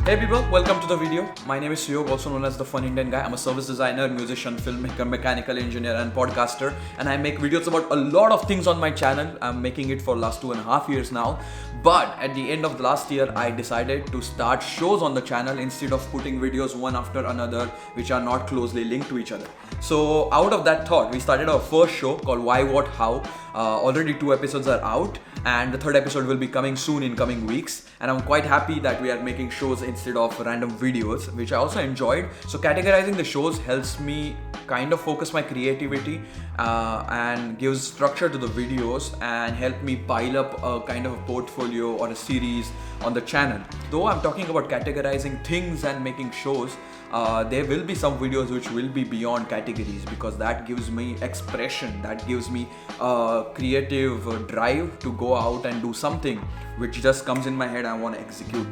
Hey people, welcome to the video. My name is Suyog, also known as the Fun Indian Guy. I'm a service designer, musician, filmmaker, mechanical engineer and podcaster, and I make videos about a lot of things on my channel. I'm making it for last 2.5 years now. But at the end of the last year, I decided to start shows on the channel instead of putting videos one after another which are not closely linked to each other. So out of that thought, we started our first show called Why What How. Already 2 episodes are out, and the third episode will be coming soon in coming weeks, and I'm quite happy that we are making shows instead of random videos, which I also enjoyed. So categorizing the shows helps me kind of focus my creativity and gives structure to the videos and help me pile up a kind of a portfolio or a series on the channel. Though I'm talking about categorizing things and making shows, there will be some videos which will be beyond categories, because that gives me expression, that gives me creative drive to go out and do something which just comes in my head. I want to execute,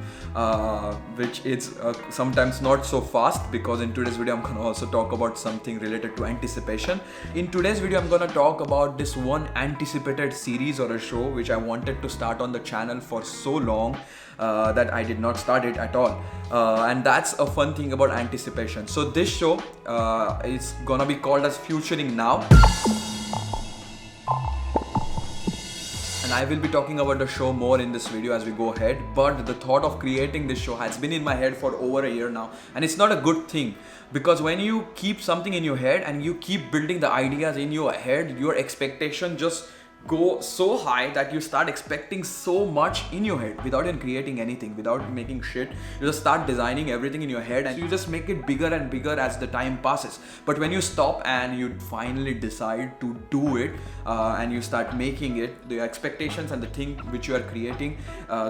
which is sometimes not so fast, because in today's video I'm going to also talk about something related to anticipation. In today's video I'm going to talk about this one anticipated series or a show which I wanted to start on the channel for so long that I did not start it at all, and that's a fun thing about anticipation. So this show is gonna be called as Futuring Now, and I will be talking about the show more in this video as we go ahead. But the thought of creating this show has been in my head for over a year now, and it's not a good thing, because when you keep something in your head and you keep building the ideas in your head, your expectation just go so high that you start expecting so much in your head without even creating anything, without making shit. You just start designing everything in your head, and you just make it bigger and bigger as the time passes. But when you stop and you finally decide to do it, and you start making it, the expectations and the thing which you are creating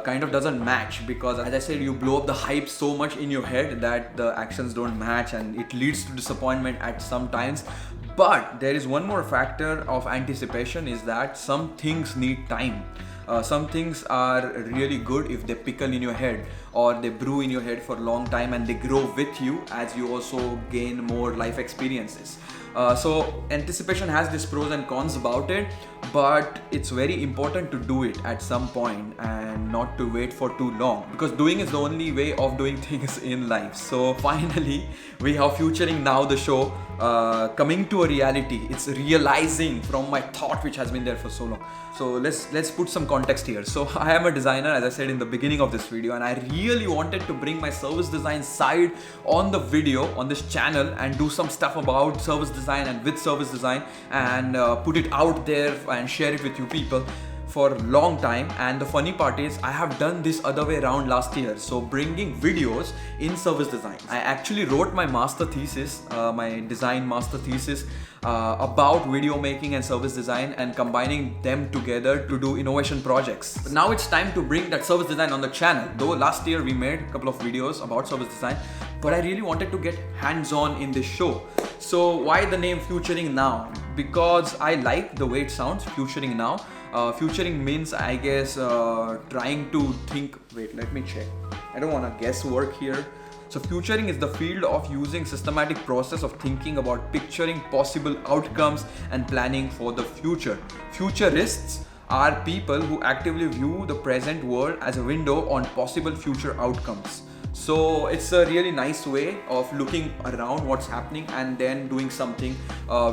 kind of doesn't match, because as I said, you blow up the hype so much in your head that the actions don't match, and it leads to disappointment at some times. But there is one more factor of anticipation, is that some things need time. Some things are really good if they pickle in your head, or they brew in your head for a long time, and they grow with you as you also gain more life experiences. So anticipation has these pros and cons about it, but it's very important to do it at some point and not to wait for too long, because doing is the only way of doing things in life. So finally we have Futuring Now, the show, coming to a reality. It's realizing from my thought which has been there for so long. So let's put some context here. So I am a designer, as I said in the beginning of this video, and I really wanted to bring my service design side on the video on this channel and do some stuff about service design and with service design, and put it out there and share it with you people for a long time. And the funny part is, I have done this other way around last year, so bringing videos in service design. I actually wrote my master thesis, my design master thesis, about video making and service design, and combining them together to do innovation projects. But now it's time to bring that service design on the channel. Though last year we made a couple of videos about service design, but I really wanted to get hands-on in this show. So why the name Futuring Now? Because I like the way it sounds, Futuring Now. Futuring means, I guess, trying to think. Wait, let me check. I don't want to guesswork here. So futuring is the field of using systematic process of thinking about picturing possible outcomes and planning for the future. Futurists are people who actively view the present world as a window on possible future outcomes. So it's a really nice way of looking around what's happening and then doing something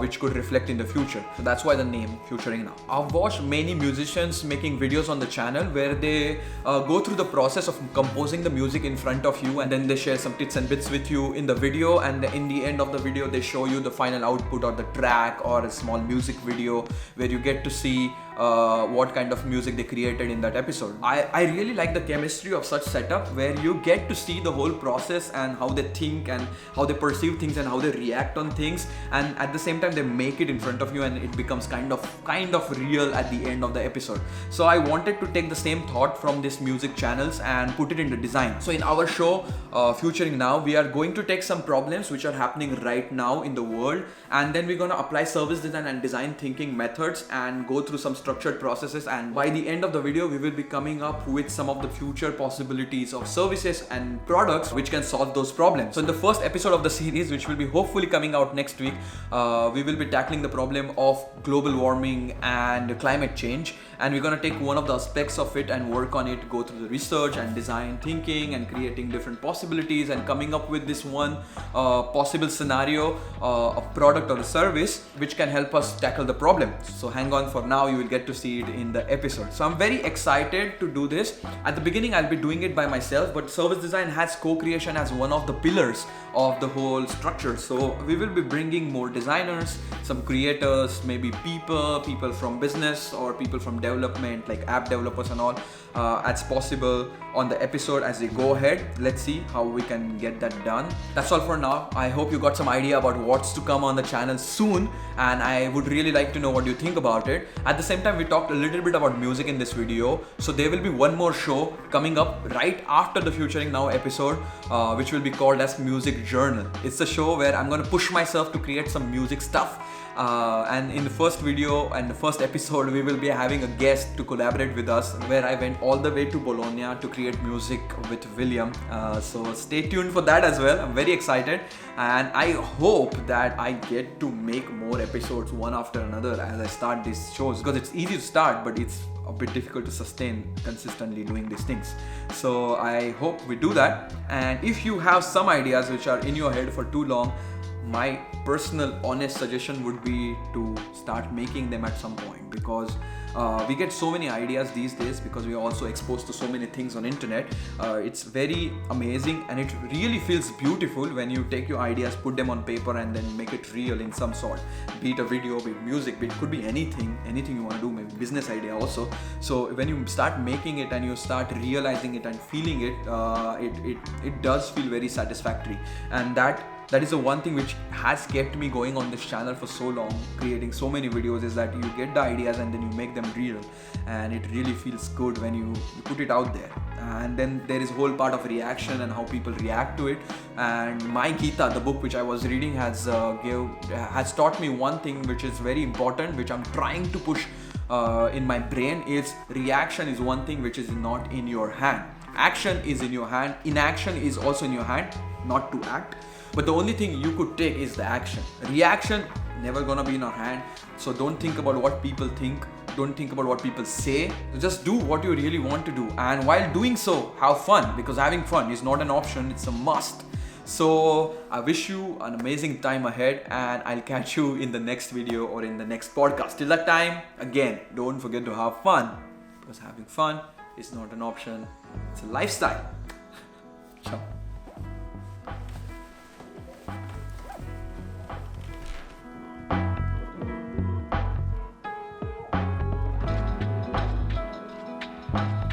which could reflect in the future. So that's why the name Futuring Now. I've watched many musicians making videos on the channel where they go through the process of composing the music in front of you, and then they share some tips and bits with you in the video, and in the end of the video they show you the final output or the track or a small music video where you get to see what kind of music they created in that episode. I really like the chemistry of such setup, where you get to see the whole process and how they think and how they perceive things and how they react on things, and at the same time they make it in front of you and it becomes kind of real at the end of the episode. So I wanted to take the same thought from these music channels and put it in the design. So in our show Futuring Now, we are going to take some problems which are happening right now in the world, and then we're going to apply service design and design thinking methods and go through some structured processes, and by the end of the video we will be coming up with some of the future possibilities of services and products which can solve those problems. So in the first episode of the series, which will be hopefully coming out next week, we will be tackling the problem of global warming and climate change, and we're going to take one of the aspects of it and work on it, go through the research and design thinking and creating different possibilities and coming up with this one possible scenario, a product or a service which can help us tackle the problem. So hang on, for now you will get to see it in the episode. So I'm very excited to do this. At the beginning I'll be doing it by myself, but service design has co-creation as one of the pillars of the whole structure. So we will be bringing more designers, some creators, maybe people from business or people from development like app developers and all, as possible on the episode as we go ahead. Let's see how we can get that done. That's all for now. I hope you got some idea about what's to come on the channel soon, and I would really like to know what you think about it. At the same time, we talked a little bit about music in this video, so there will be one more show coming up right after the Futuring Now episode, which will be called as Music Journal. It's a show where I'm gonna push myself to create some music stuff. And in the first video and the first episode, we will be having a guest to collaborate with us, where I went all the way to Bologna to create music with William. So stay tuned for that as well. I'm very excited, and I hope that I get to make more episodes one after another as I start these shows, because it's easy to start, but it's a bit difficult to sustain consistently doing these things. So I hope we do that. And if you have some ideas which are in your head for too long, my personal honest suggestion would be to start making them at some point, because we get so many ideas these days because we are also exposed to so many things on internet. It's very amazing, and it really feels beautiful when you take your ideas, put them on paper, and then make it real in some sort, be it a video, be it music, be it could be anything you want to do, maybe business idea also. So when you start making it and you start realizing it and feeling it, it does feel very satisfactory. And that is the one thing which has kept me going on this channel for so long, creating so many videos, is that you get the ideas and then you make them real, and it really feels good when you put it out there. And then there is a whole part of reaction and how people react to it. And my Gita, the book which I was reading, has taught me one thing which is very important, which I'm trying to push in my brain, is reaction is one thing which is not in your hand. Action is in your hand. Inaction is also in your hand, not to act. But the only thing you could take is the action. Reaction, never gonna be in our hand. So don't think about what people think. Don't think about what people say. Just do what you really want to do. And while doing so, have fun, because having fun is not an option, it's a must. So I wish you an amazing time ahead, and I'll catch you in the next video or in the next podcast. Till that time, again, don't forget to have fun, because having fun is not an option, it's a lifestyle. Ciao. Bye.